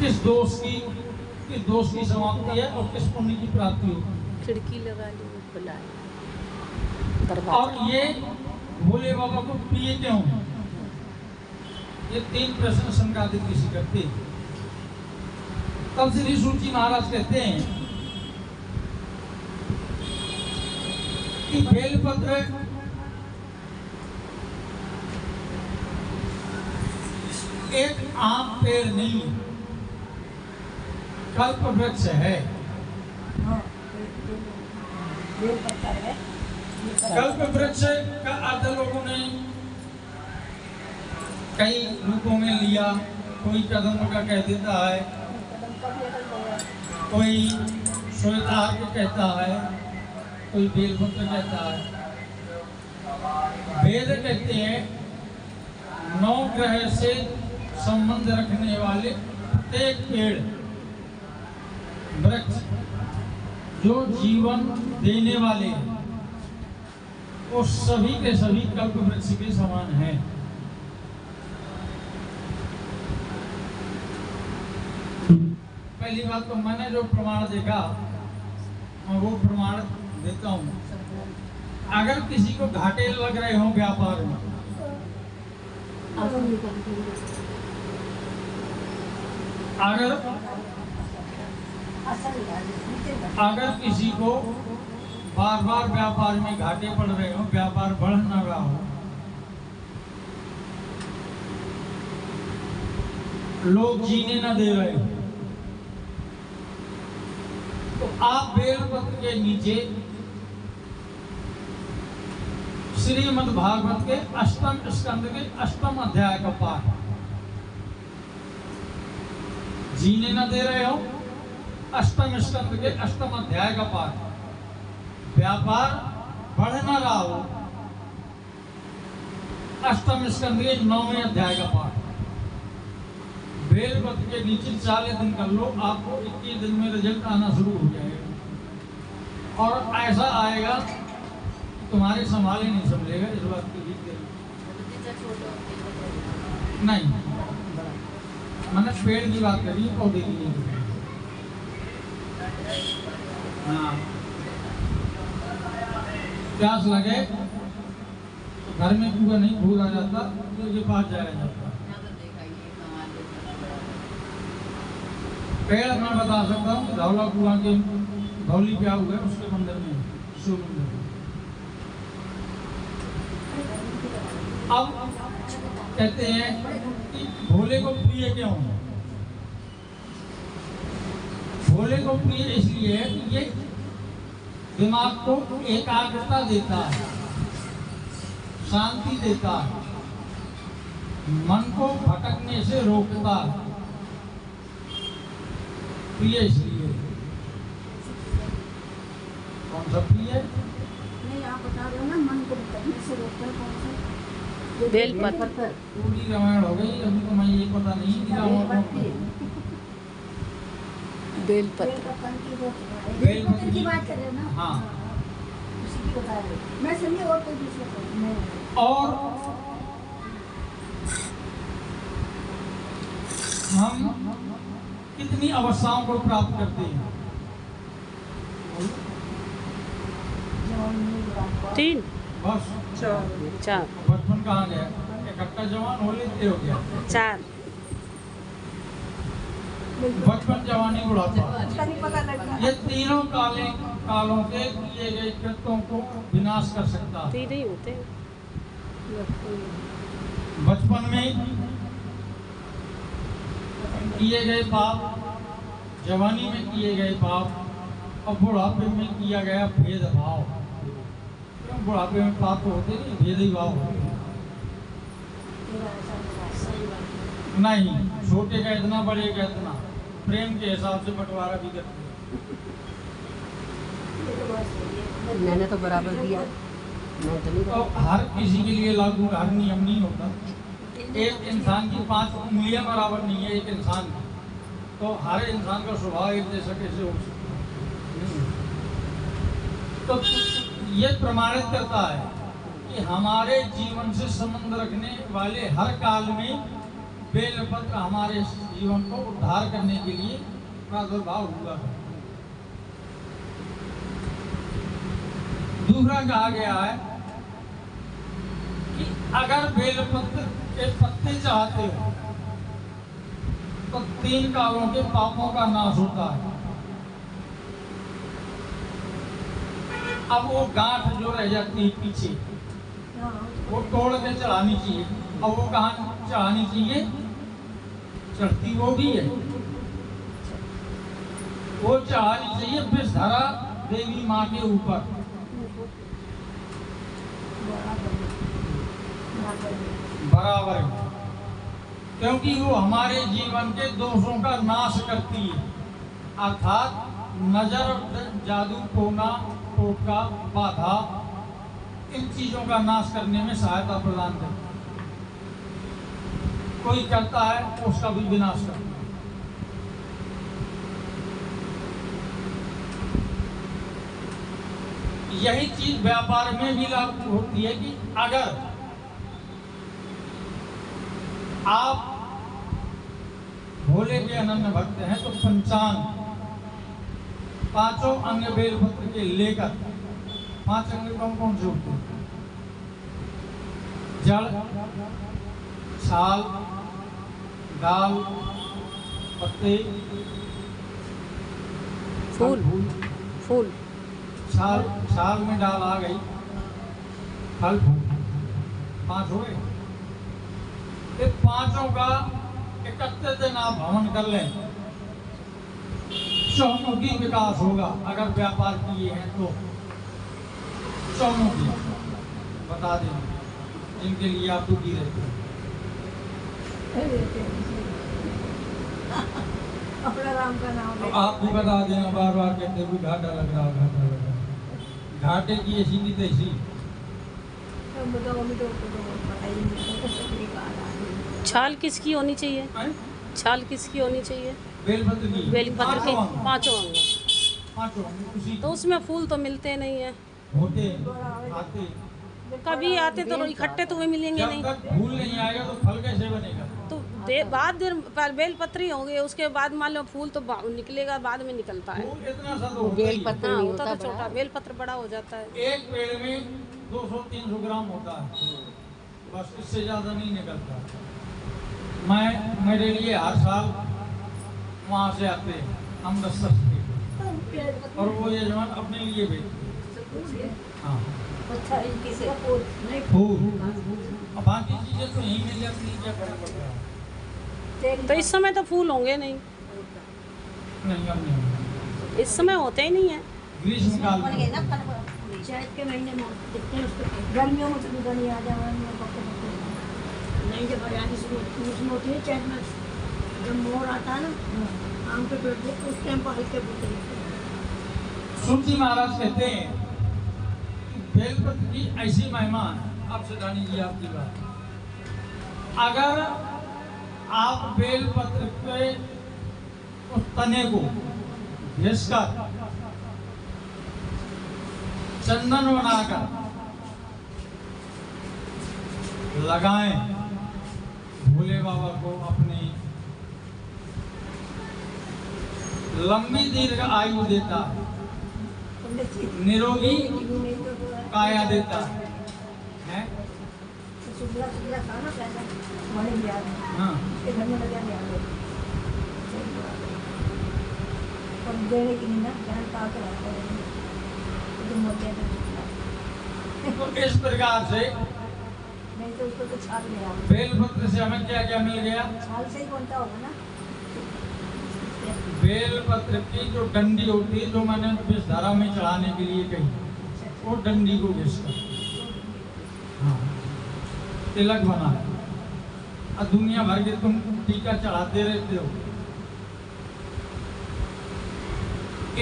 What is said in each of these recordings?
किस दोष की समाप्ति है और किस पुण्य की प्राप्ति होगी। खिड़की लगा ली बुलाए। और ये भोले बाबा को प्रिय क्यों है? ये 3 प्रश्न शंकादित ऋषि करते हैं। तब श्री सूची महाराज कहते हैं कि बेलपत्र एक आम पेड़ नहीं, कल्प वृक्ष है। कल्प वृक्ष का अर्थ लोगों ने कई रूपों में लिया। कोई कदम का कह देता है, कोई श्वेतार्क कहता है, कोई बेलपत्र कहता है। वेद कहते हैं 9 ग्रह से संबंध रखने वाले प्रत्येक पेड़ वृक्ष जो जीवन देने वाले हैं वो सभी के सभी कल्प वृक्ष के समान हैं। पहली बात तो मैंने जो प्रमाण देखा मैं वो प्रमाण देता हूँ। अगर किसी को घाटे लग रहे हो व्यापार में, अगर किसी को बार बार व्यापार में घाटे पड़ रहे हो, व्यापार बढ़ न रहा हो, लोग जीने न दे रहे हो, तो आप बेलपत्र के नीचे श्रीमद् भागवत के 8वें स्कंद के 8वें अध्याय का पाठ, जीने न दे रहे हो 8वें स्कंद के 8वें अध्याय का पाठ, व्यापार बढ़ न रहा हो 8वें स्कंद के 9वें अध्याय का पाठ, बेलपत्र के नीचे 40 दिन कर लो, आपको 21 दिन में रिजल्ट आना शुरू हो जाएगा। और ऐसा आएगा तुम्हारे संभाले नहीं संभलेगा। इस बात की नहीं, मैंने पेड़ की बात करी, पौधे की नहीं। हाँ, प्यास लगे तो घर में कुआं नहीं भूल आ जाता तो ये पास जाया जाता। पेड़ मैं बता सकता हूँ, धौला कुआं के धौली प्या हुआ है उसके मंदिर में, शिव मंदिर में। अब कहते हैं कि भोले को प्रिय क्यों है? भोले को प्रिय इसलिए है कि ये दिमाग को एकाग्रता देता है, शांति देता है, मन को भटकने से रोकता है। प्रिय इसलिए। कौन सा प्रिय? नहीं, आप बता रहे हो ना मन को भटकने से रोकता है। कौन सा? बेलपत्र। पूरी रामायण हो गई, अभी तो मैं ये पता नहीं कि बेलपत्र की बात कर रहे हो ना? हाँ, उसी की बता रहे हो। मैं समझी और कोई दूसरा। और हम कितनी अवस्थाओं को प्राप्त करते हैं? 3 बस 4 बचपन कहाँ गया? इकट्ठा जवान हो लेते हो गया। 4 बचपन, जवानी, बुढ़ापा, ये तीनों कालों के किए गए कृत्यों को विनाश कर सकता है। 3 ही होते हैं। बचपन में किए गए पाप, जवानी में किए गए पाप और बुढ़ापे में किया गया भेदभाव। बुढ़ापे में पाप होते नहीं, भेदभाव होते नहीं। छोटे का इतना, बड़े का इतना, प्रेम के हिसाब से बंटवारा भी करते हैं। मैंने तो बराबर दिया। तो हर किसी के लिए लागू हर नियम नहीं होता। एक इंसान की 5 उंगलियां बराबर नहीं है एक इंसान की, तो हर इंसान का स्वभाव एक जैसा कैसे हो सकता है? तो ये प्रमाणित करता है कि हमारे जीवन से संबंध रखने वाले हर काल में बेलपत्र हमारे जीवन को उद्धार करने के लिए प्रादुर्भाव हुआ। दूसरा कहा गया है कि अगर बेलपत्र के पत्ते चाहते हो तो 3 कालों के पापों का नाश होता है। अब वो गांठ जो रह जाती है पीछे वो तोड़ के चढ़ानी चाहिए। अब वो कहाँ चढ़ानी चाहिए? चढ़ती वो भी है, वो चढ़ानी चाहिए विषधरा देवी माँ के ऊपर। बराबर है, क्योंकि वो हमारे जीवन के दोषों का नाश करती है, अर्थात नजर, जादू, टोना, टोटका, बाधा, इन चीजों का नाश करने में सहायता प्रदान करती है। कोई करता है तो उसका भी विनाश करता है। यही चीज व्यापार में भी लागू होती है कि अगर आप भोले के अनन्य भक्त हैं तो पंचांग, 5 अंग बेलपत्र के लेकर, 5 अंग कौन कौन से होते हैं? जड़, छाल, डाल, पत्ते, फूल। फूल छाल में डाल आ गई, फल फूल, 5 हो गए। फिर 5 का 31 दिन आप हवन कर लें, चौमुखी विकास होगा। अगर व्यापार किए हैं तो चौमुखी बता दें जिनके लिए आप दुखी रहते हैं। अपना राम का नाम तो आप भी बता देना, बार बार कहते हुए घाटा लग रहा, घाटा लग रहा। घाटे की ऐसी नहीं तैसी। छाल किसकी होनी चाहिए? हैं? छाल किसकी होनी चाहिए? बेलपत्र की। बेलपत्र के 5 अंग। 5 अंग उसी तो उसमें फूल तो मिलते नहीं है, होते आते। कभी आते तो इकट्ठे तो वे मिलेंगे जब नहीं। तक फूल नहीं आएगा तो फल कैसे बनेगा? तो बाद बेलपत्र ही होंगे, उसके बाद मान लो फूल तो निकलेगा, बाद में निकलता है। फूल इतना सा तो होता ही है। हाँ, होता तो छोटा, बेलपत्र बड़ा हो जाता है। एक पेड़ में 200-300 ग्राम होता है, बस इससे ज्यादा नहीं निकलता। मेरे लिए हर साल वहाँ से आते हैं अमृतसर से, और वो यजमान अपने लिए भेजते। हाँ, फूल। अब बाकी चीजें तो यहीं मिल जाती हैं, क्या फर्क पड़ता है? तो इस समय तो फूल होंगे नहीं, नहीं, अब नहीं। इस समय होते ही नहीं है। ग्रीष्मकाल में चैत के महीने में दिखते हैं उसको, गर्मियों में तो दूधा नहीं आ जाए नहीं। जब हरियाणी उसमें होती है चैत में, जब मोर आता है ना आम के पेड़ पे, उस टाइम पर हल्के फूलते हैं। सुरजी महाराज कहते हैं कि बेलपत्र की ऐसी महिमा है। आप सदानी जी आपकी बात, अगर आप बेलपत्र के उस तने को घिसकर चंदन बनाकर लगाएं, भोले बाबा को अपनी लंबी दीर्घ आयु देता है, निरोगी काया देता है। शुक्ला खाना पहले हमारे बिहार में, हाँ, उसके घर में लगा बिहार में और देने की नहीं ना, बहन का के रहता है तो मोटे तो इस प्रकार से नहीं तो उसको तो छाल ले आओ। बेलपत्र से हमें क्या क्या मिल गया? छाल से ही बनता होगा ना। बेलपत्र की जो डंडी होती है, जो मैंने विषधारा में चढ़ाने के लिए कही, वो डंडी को घिसकर हाँ तिलक बना। अब दुनिया भर के तुम टीका चढ़ाते रहते हो।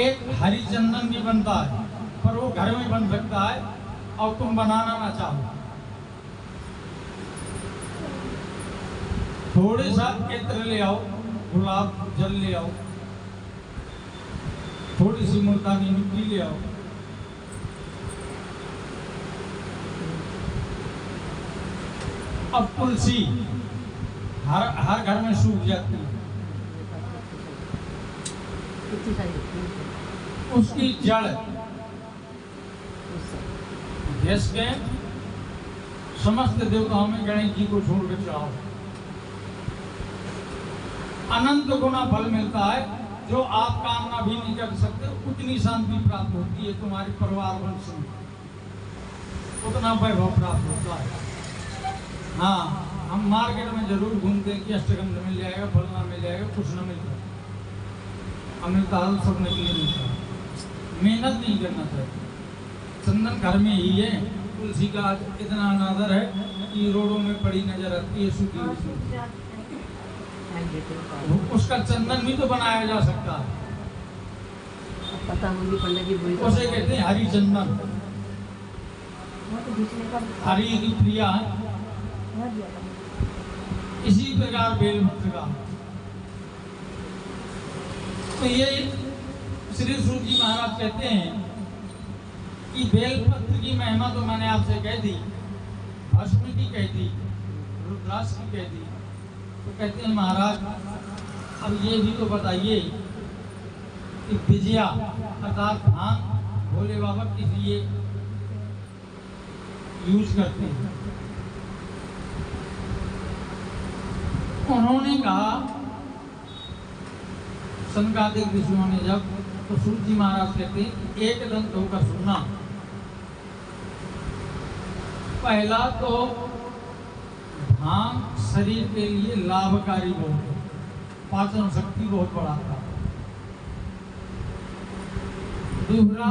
एक हरी चंदन भी बनता है, पर वो घर में बन सकता है और तुम बनाना ना चाहो। थोड़े सा इत्र ले आओ, गुलाब जल ले आओ, थोड़ी सी मुल्तानी मिट्टी ले आओ, अब तुलसी हर घर में सूख जाती है, उसकी जड़ जिसके समस्त देवताओं में गणेश जी को छोड़कर चढ़ाओ, अनंत गुना फल मिलता है। जो आप कामना भी नहीं कर सकते उतनी शांति प्राप्त होती है, तुम्हारे परिवार वंश में उतना वैभव प्राप्त होता है। हाँ, हम मार्केट में जरूर घूमते हैं कि अष्टगंध मिल जाएगा, फलना मिल जाएगा, कुछ न मिलता, अमृता सब के लिए मिलता है। मेहनत नहीं करना चाहिए। चंदन घर में ही है, तुलसी का इतना अनादर है कि रोडों में पड़ी नजर आती है सूखी हुई। उसका चंदन भी तो बनाया जा सकता है, पता होगी पंडित जी। उसे कहते हैं हरी चंदन, हरी की प्रिया है। इसी प्रकार बेलपत्र का, तो ये श्री सूत जी महाराज कहते हैं कि बेलपत्र की महिमा तो मैंने आपसे कह दी, भस्म की कह दी, रुद्राक्ष की कह दी। तो कहते हैं महाराज अब ये भी तो बताइए कि विजया अर्थात भांग भोले बाबा किस लिए यूज करते हैं। उन्होंने कहा, सनकादिक ऋषियों ने जब, तो सूत जी महाराज कहते हैं एक दंत होकर सुनना। पहला तो भांग शरीर के लिए लाभकारी बहुत है, पाचन शक्ति बहुत बढ़ाता है। दूसरा,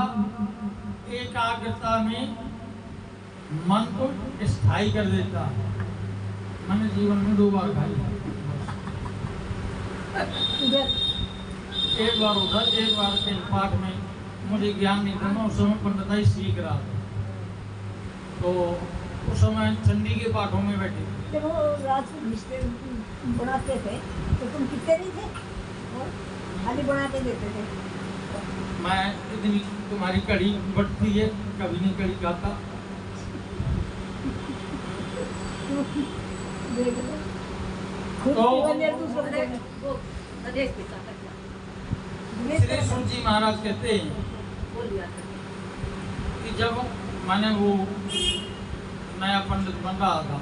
एकाग्रता में मन को स्थायी कर देता है। मैंने जीवन में 2 बार खाई, एक बार उधर, एक बार के पाठ में मुझे ज्ञान नहीं था, उस समय पंडिताई सीख रहा था, तो उस समय चंडी के पाठों में बैठे। जब वो रात बनाते थे तो तुम कितने नहीं थे, और खाली बनाते देते थे। मैं इतनी तुम्हारी कड़ी बढ़ती है, कभी नहीं कड़ी खाता। देख लो, खुद तो केवल एक दूसरे को श्री सूत जी महाराज कहते हैं कि जब मैंने वो नया पंडित बन रहा था